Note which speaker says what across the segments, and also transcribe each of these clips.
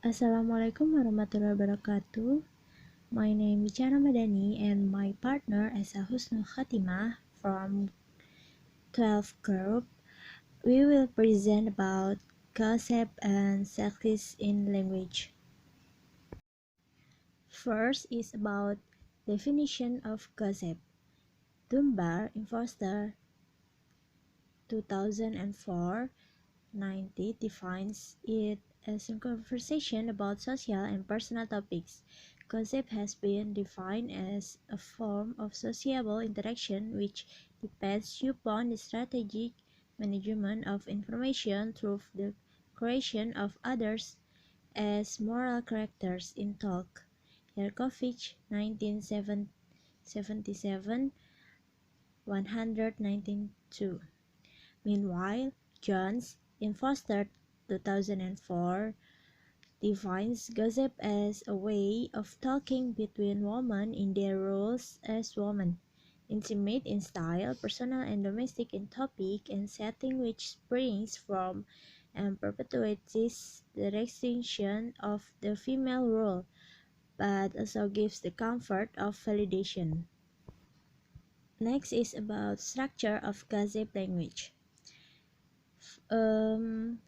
Speaker 1: Assalamualaikum warahmatullahi wabarakatuh. My name is Icha Ramadani and my partner Esa Husnul Khotimah from 12 group. We will present about gossip and sexist in language. First is about definition of gossip. Dunbar in Foster 2004 90 defines it as a conversation about social and personal topics. Gossip has been defined as a form of sociable interaction which depends upon the strategic management of information through the creation of others as moral characters in talk. Yarkovich, 1977, 192. Meanwhile, Jones, in Foster 2004, defines gossip as a way of talking between women in their roles as women, intimate in style, personal and domestic in topic and setting, which springs from and perpetuates the distinction of the female role, but also gives the comfort of validation. Next is about structure of gossip language.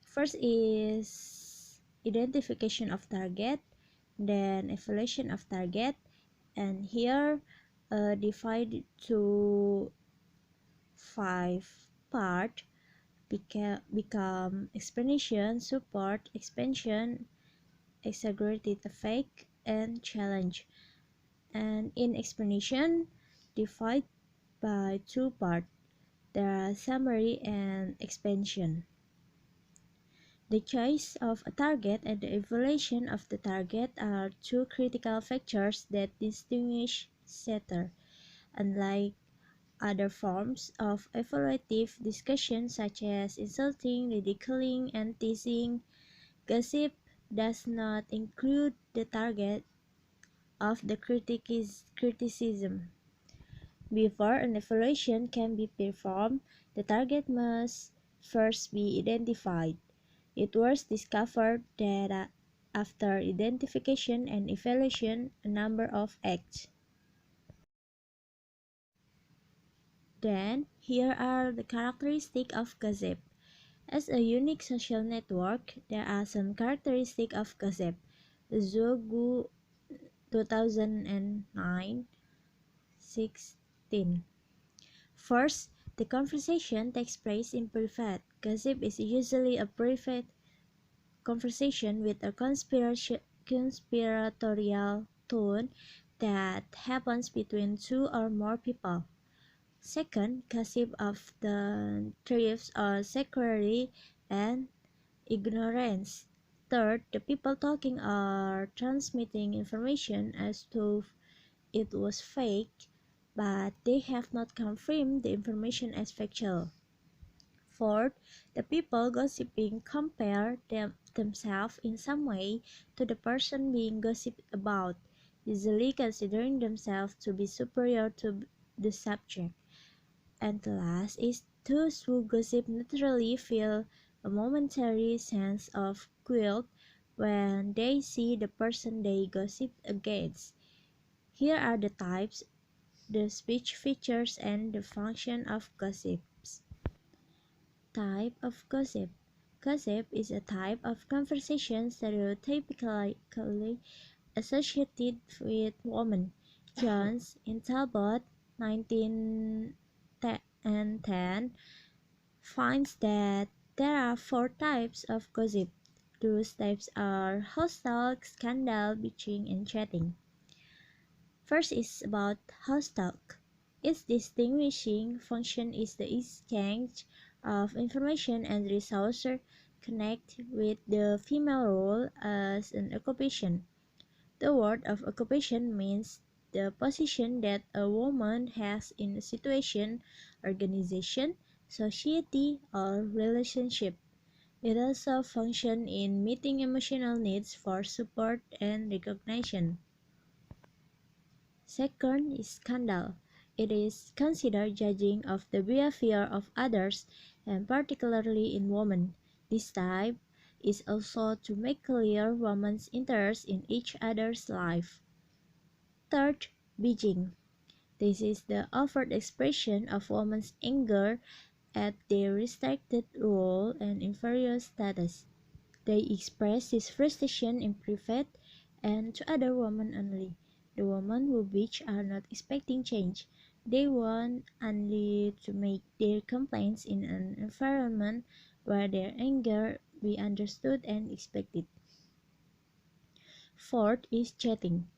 Speaker 1: First is identification of target, then evaluation of target, and here divided to 5 part become explanation, support, expansion, exaggerated effect, and challenge. And in explanation, divide by 2 parts. There are summary and expansion. The choice of a target and the evaluation of the target are two critical factors that distinguish setter. Unlike other forms of evaluative discussion such as insulting, ridiculing, and teasing, gossip does not include the target of the criticism. Before an evaluation can be performed, the target must first be identified. It was discovered that after identification and evaluation, a number of acts. Then, here are the characteristics of gossip. As a unique social network, there are some characteristics of gossip. Zogu 2009 16. First, the conversation takes place in private. Gossip is usually a private conversation with a conspiratorial tone that happens between two or more people. Second, gossip often thrives on secrecy and ignorance. Third, the people talking are transmitting information as though it was fake, but they have not confirmed the information as factual. Fourth, the people gossiping compare themselves in some way to the person being gossiped about, usually considering themselves to be superior to the subject. And the last is those who gossip naturally feel a momentary sense of guilt when they see the person they gossip against. Here are the types, the speech features, and the function of gossips. Type of gossip. Gossip is a type of conversation stereotypically associated with women. Jones in Talbot 1910 finds that there are 4 types of gossip. Those types are house talk, scandal, bitching, and chatting. First is about house talk. Its distinguishing function is the exchange of information and resources connect with the female role as an occupation. The word of occupation means the position that a woman has in a situation, organization, society, or relationship. It also functions in meeting emotional needs for support and recognition. Second is scandal. It is considered judging of the behavior of others, and particularly in women. This type is also to make clear women's interest in each other's life. Third, bitching. This is the overt expression of women's anger at their restricted role and inferior status. They express this frustration in private and to other women only. The women who bitch are not expecting change. They want only to make their complaints in an environment where their anger be understood and expected. Fourth is chatting.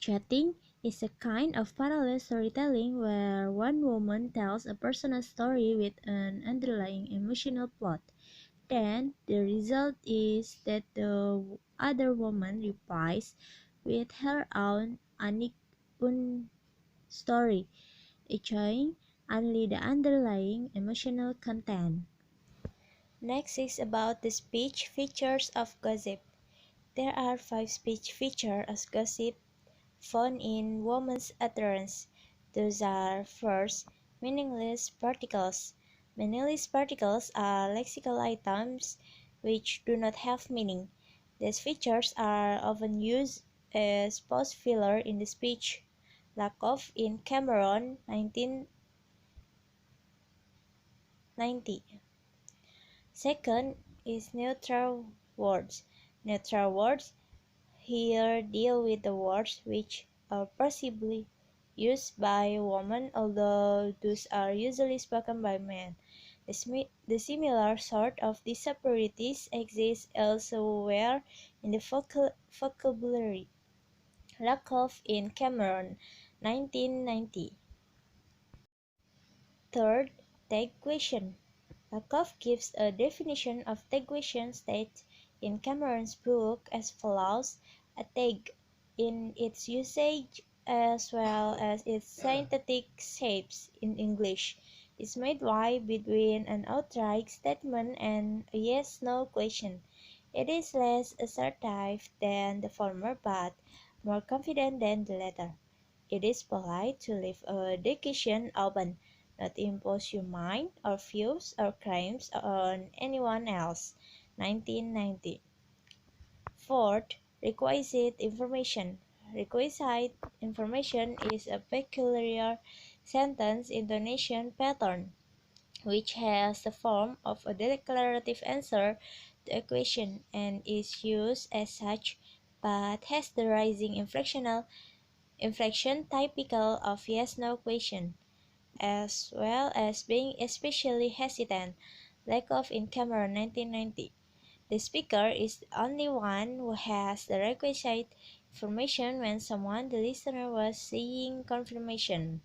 Speaker 1: Chatting is a kind of parallel storytelling where one woman tells a personal story with an underlying emotional plot. Then the result is that the other woman replies with her own own story, echoing only the underlying emotional content. Next is about the speech features of gossip. There are 5 speech features of gossip found in women's utterance. Those are: first, meaningless particles. Meaningless particles are lexical items which do not have meaning. These features are often used as pause filler in the speech. Lack of in Cameron 1990. Second is neutral words. Neutral words here deal with the words which are possibly used by women, although those are usually spoken by men. The similar sort of disparities exist elsewhere in the vocabulary. Lakoff in Cameron, 1990. Third, tag question. Lakoff gives a definition of tag question states in Cameron's book as follows: a tag, in its usage as well as its synthetic shapes in English, is midway between an outright statement and a yes-no question. It is less assertive than the former but more confident than the latter. It is polite to leave a question open, not impose your mind or views or claims on anyone else. 1990. Fourth, requisite information. Requisite information is a peculiar sentence intonation pattern which has the form of a declarative answer to a question and is used as such but has the rising inflection typical of yes-no question, as well as being especially hesitant. Lack of in Cameron 1990. The speaker is the only one who has the requisite information when someone the listener was seeking confirmation.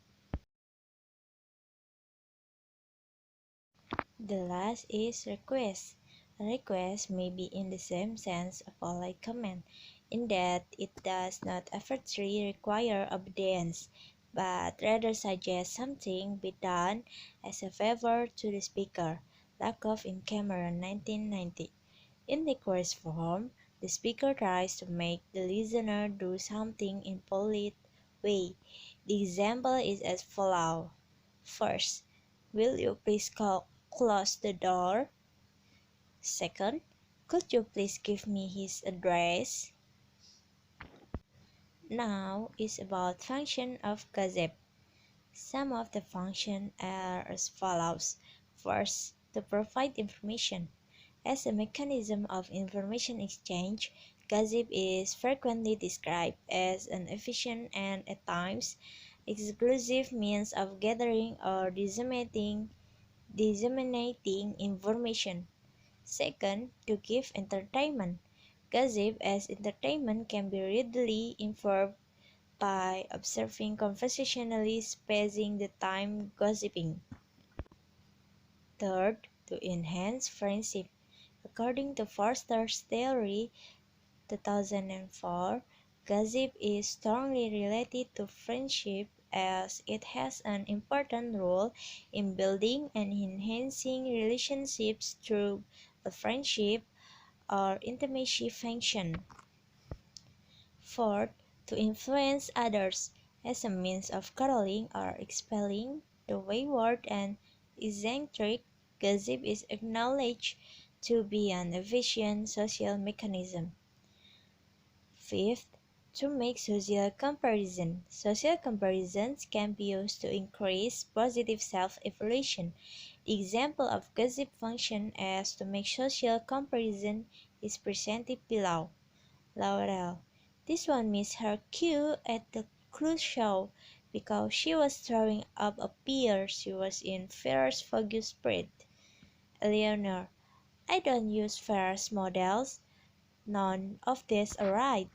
Speaker 1: The last is request. A request may be in the same sense a polite command, in that it does not overtly require obedience, but rather suggests something be done as a favor to the speaker. Lakoff in Cameron 1990. In request form, the speaker tries to make the listener do something in polite way. The example is as follows. First, will you please close the door? Second, could you please give me his address? Now is about function of gossip. Some of the functions are as follows. First, to provide information. As a mechanism of information exchange, gossip is frequently described as an efficient and at times exclusive means of gathering or disseminating information. Second, to give entertainment. Gossip as entertainment can be readily inferred by observing conversationally spacing the time gossiping. Third, to enhance friendship. According to Forster's theory, 2004, gossip is strongly related to friendship as it has an important role in building and enhancing relationships through a friendship or intimacy function. Fourth, to influence others as a means of quarreling or expelling the wayward and eccentric. Gossip is acknowledged to be an efficient social mechanism. Fifth, to make social comparison. Social comparisons can be used to increase positive self-evaluation. The example of gossip function as to make social comparison is presented below. Laurel. This one missed her cue at the clue show because she was throwing up a pear she was in Ferrar's Focus spread. Eleanor. I don't use Ferrar's models. None of these are right.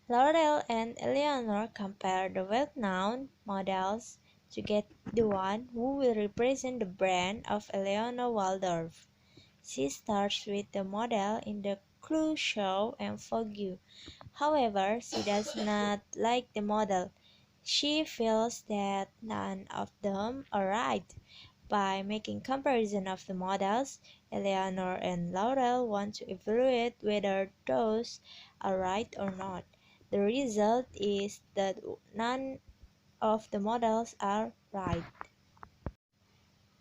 Speaker 1: Laurel and Eleanor compare the well-known models to get the one who will represent the brand of Eleanor Waldorf. She starts with the model in the clue show and Foggy. However, she does not like the model. She feels that none of them are right. By making comparison of the models, Eleanor and Laurel want to evaluate whether those are right or not. The result is that none of the models are right.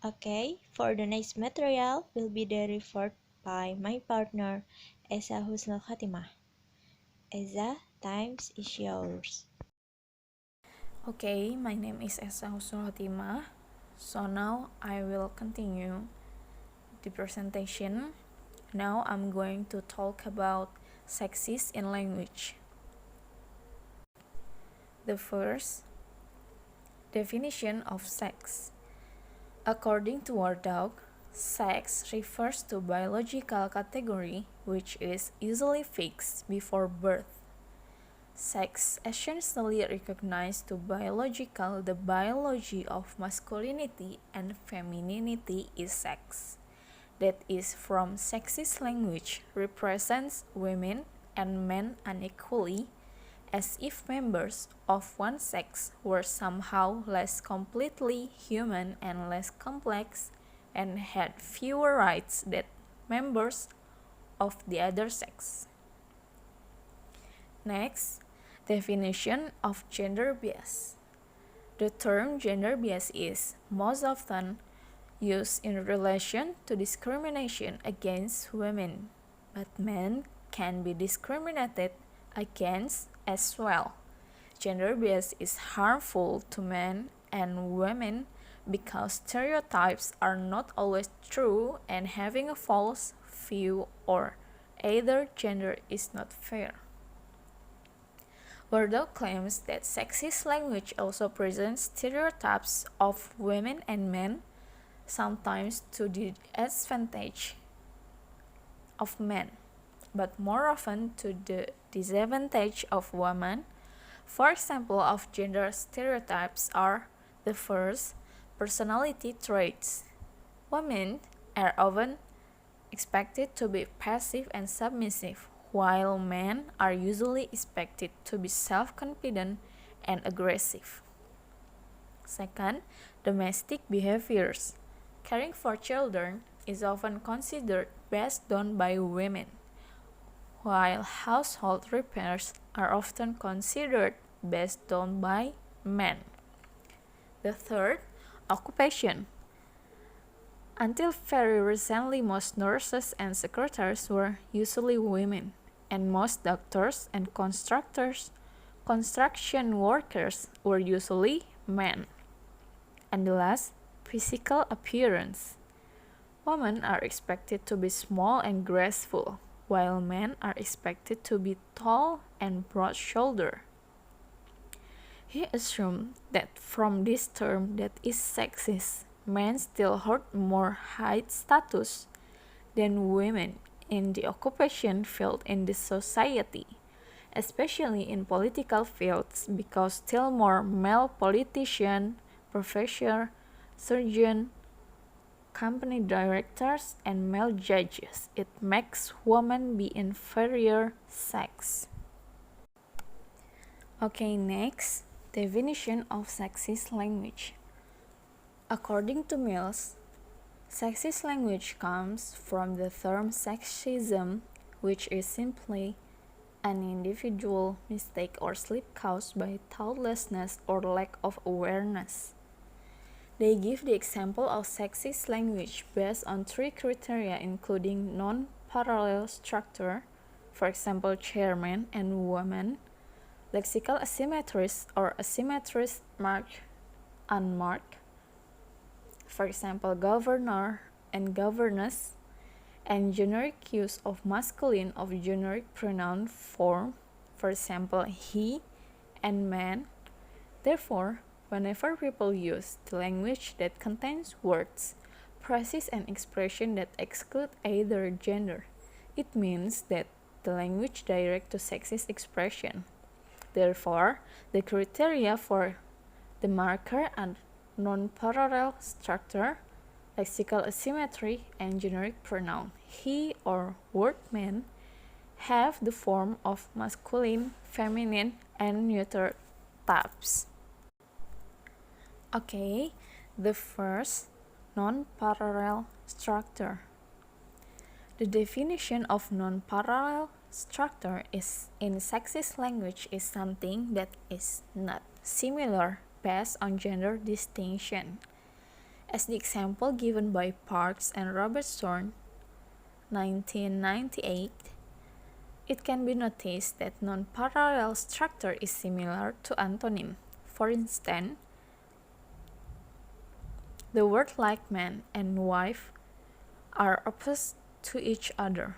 Speaker 1: Okay, for the next material will be delivered by my partner, Esa Husnul Khotimah. Esa, time is yours.
Speaker 2: Okay, my name is Esa Husnul Khotimah. So now I will continue the presentation. Now I'm going to talk about sexist in language. The first definition of sex. According to Wardock, sex refers to biological category which is usually fixed before birth. Sex essentially recognizes the biology of masculinity and femininity is sex. That is from sexist language represents women and men unequally, as if members of one sex were somehow less completely human and less complex and had fewer rights than members of the other sex. Next, definition of gender bias. The term gender bias is most often used in relation to discrimination against women, but men can be discriminated against as well. Gender bias is harmful to men and women because stereotypes are not always true and having a false view or either gender is not fair. Bordeaux claims that sexist language also presents stereotypes of women and men, sometimes to the advantage of men, but more often to the disadvantage of women. For example of gender stereotypes are the first, personality traits. Women are often expected to be passive and submissive, while men are usually expected to be self-confident and aggressive. Second, domestic behaviors. Caring for children is often considered best done by women, while household repairs are often considered best done by men. The third, occupation. Until very recently, most nurses and secretaries were usually women, and most doctors and construction workers were usually men. And the last, physical appearance. Women are expected to be small and graceful, while men are expected to be tall and broad-shouldered. He assumed that from this term that is sexist, men still hold more high status than women in the occupation field in this society, especially in political fields, because still more male politicians, professors, surgeons, company directors, and male judges. It makes women be inferior sex. Okay, next, definition of sexist language. According to Mills, sexist language comes from the term sexism, which is simply an individual mistake or slip caused by thoughtlessness or lack of awareness. They give the example of sexist language based on 3 criteria including non-parallel structure, for example chairman and woman, lexical asymmetries or asymmetries marked unmarked, for example governor and governess, and generic use of masculine of generic pronoun form, for example he and man. Therefore, whenever people use the language that contains words, phrases, and expressions that exclude either gender, it means that the language directs to sexist expression. Therefore, the criteria for the marker and non-parallel structure, lexical asymmetry, and generic pronoun he or word man have the form of masculine, feminine, and neuter types. Okay, the first, non-parallel structure. The definition of non-parallel structure is in sexist language is something that is not similar based on gender distinction. As the example given by Parks and Robertson, 1998, it can be noticed that non-parallel structure is similar to antonym. For instance, the word like man and wife are opposite to each other.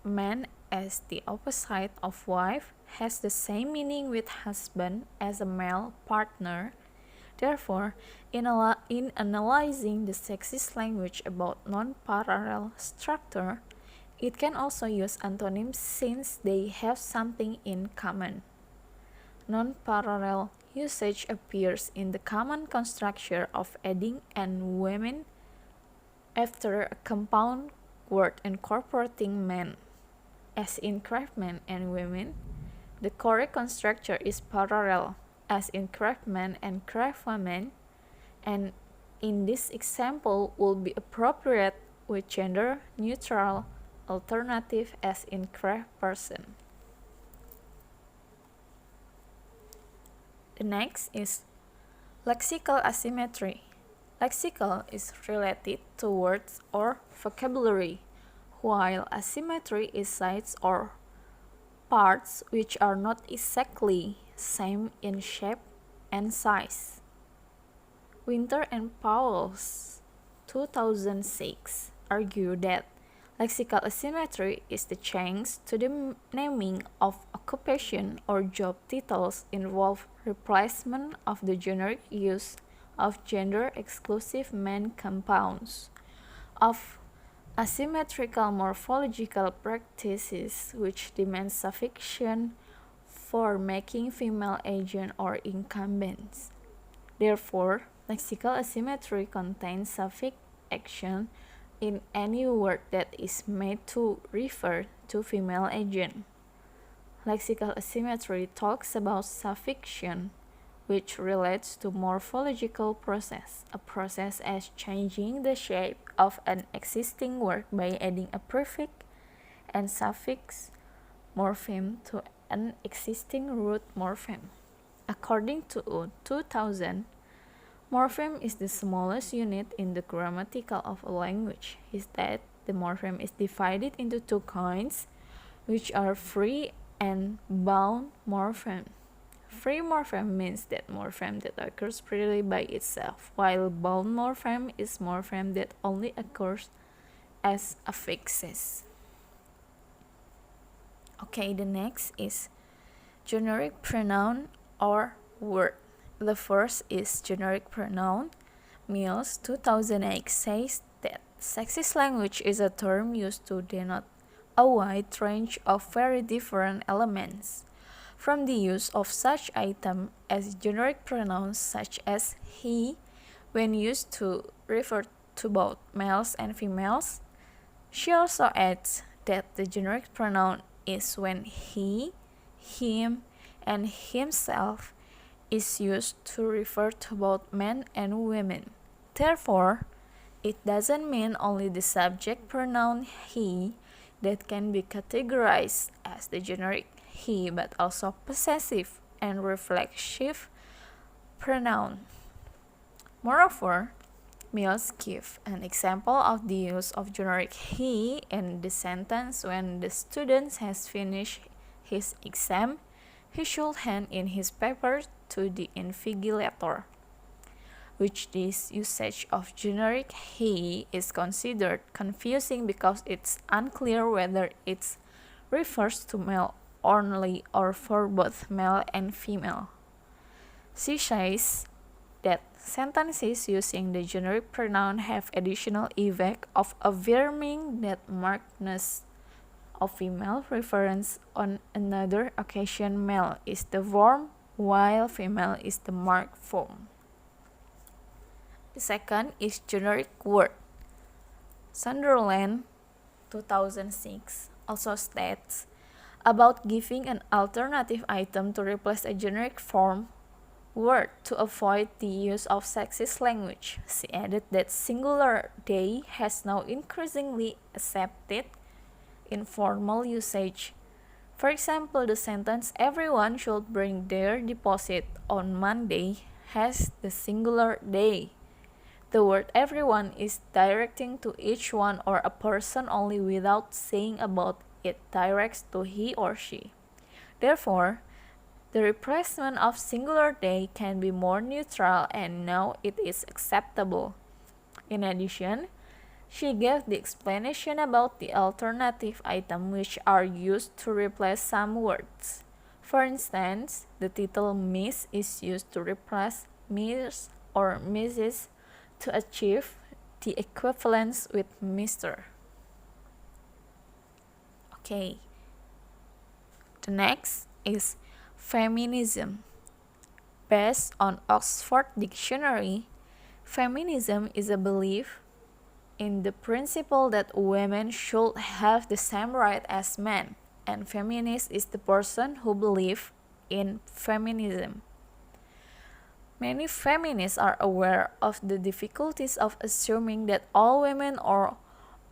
Speaker 2: Man as the opposite of wife has the same meaning with husband as a male partner. Therefore, in analyzing the sexist language about non-parallel structure, it can also use antonyms since they have something in common. Non-parallel usage appears in the common construction of adding and women after a compound word incorporating men. As in craftsman and women, the correct construction is parallel, as in craftsman and craftwoman, and in this example will be appropriate with gender neutral alternative as in craft person. The next is lexical asymmetry. Lexical is related to words or vocabulary, while asymmetry is sides or parts which are not exactly same in shape and size. Winter and Powell's 2006 argue that lexical asymmetry is the change to the naming of occupation or job titles involve replacement of the generic use of gender-exclusive man compounds, of asymmetrical morphological practices which demand suffixion for making female agent or incumbents. Therefore, lexical asymmetry contains suffix action in any word that is made to refer to female agent. Lexical asymmetry talks about suffixion, which relates to morphological process, a process as changing the shape of an existing word by adding a prefix and suffix morpheme to an existing root morpheme. According to 2000, morpheme is the smallest unit in the grammatical of a language. Instead, the morpheme is divided into two kinds, which are free and bound morpheme. Free morpheme means that morpheme that occurs freely by itself, while bound morpheme is morpheme that only occurs as affixes. Okay, the next is generic pronoun or word. The first is generic pronoun. Mills 2008 says that sexist language is a term used to denote a wide range of very different elements, from the use of such items as generic pronouns such as he, when used to refer to both males and females. She also adds that the generic pronoun is when he, him, and himself is used to refer to both men and women. Therefore, it doesn't mean only the subject pronoun he that can be categorized as the generic he, but also possessive and reflexive pronoun. Moreover, Mills give an example of the use of generic he in the sentence when the student has finished his exam. He should hand in his paper to the invigilator, which this usage of generic he is considered confusing because it's unclear whether it refers to male only or for both male and female. She says that sentences using the generic pronoun have additional effect of affirming that markedness of female reference on another occasion male is the form while female is the marked form. The second is generic word. Sunderland 2006 also states about giving an alternative item to replace a generic form word to avoid the use of sexist language. She added that singular they has now increasingly accepted in formal usage. For example, the sentence everyone should bring their deposit on Monday has the singular they. The word everyone is directing to each one or a person only without saying about it directs to he or she. Therefore, the replacement of singular they can be more neutral and now it is acceptable. In addition, she gave the explanation about the alternative items which are used to replace some words. For instance, the title Miss is used to replace Miss or Mrs. to achieve the equivalence with Mr. Okay. The next is feminism. Based on Oxford Dictionary, feminism is a belief in the principle that women should have the same right as men, and feminist is the person who believes in feminism. Many feminists are aware of the difficulties of assuming that all women or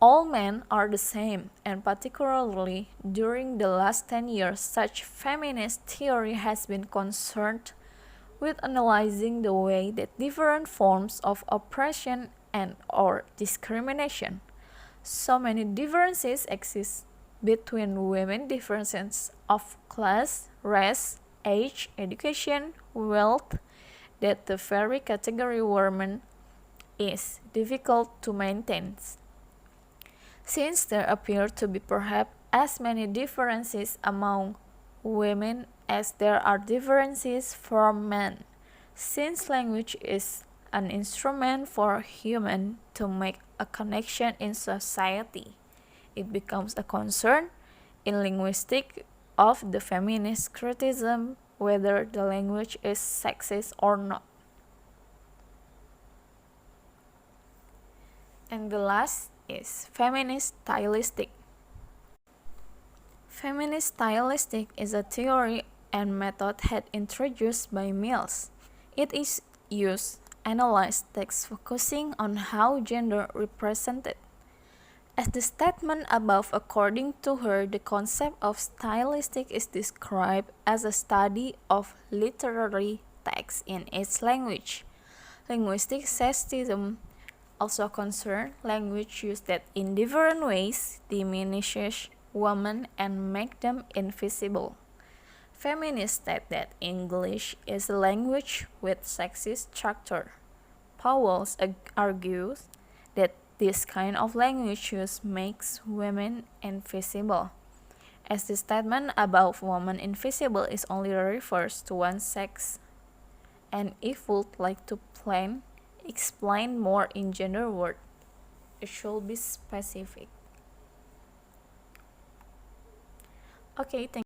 Speaker 2: all men are the same, and particularly during the last 10 years, such feminist theory has been concerned with analyzing the way that different forms of oppression and or discrimination. So many differences exist between women, differences of class, race, age, education, wealth, that the very category woman is difficult to maintain. Since there appear to be perhaps as many differences among women as there are differences from men, since language is an instrument for humans to make a connection in society, it becomes a concern in linguistics of the feminist criticism whether the language is sexist or not. And the last is feminist stylistic. Feminist stylistic is a theory and method had introduced by Mills. It is used analyze text focusing on how gender represented. As the statement above, according to her, the concept of stylistic is described as a study of literary text in its language. Linguistic sexism also concerns language use that in different ways diminishes women and make them invisible. Feminists state that English is a language with sexist structure. Powell argues that this kind of language use makes women invisible, as the statement above woman invisible is only refers to one sex. And if would like to explain more in gender word, it should be specific. Okay, thank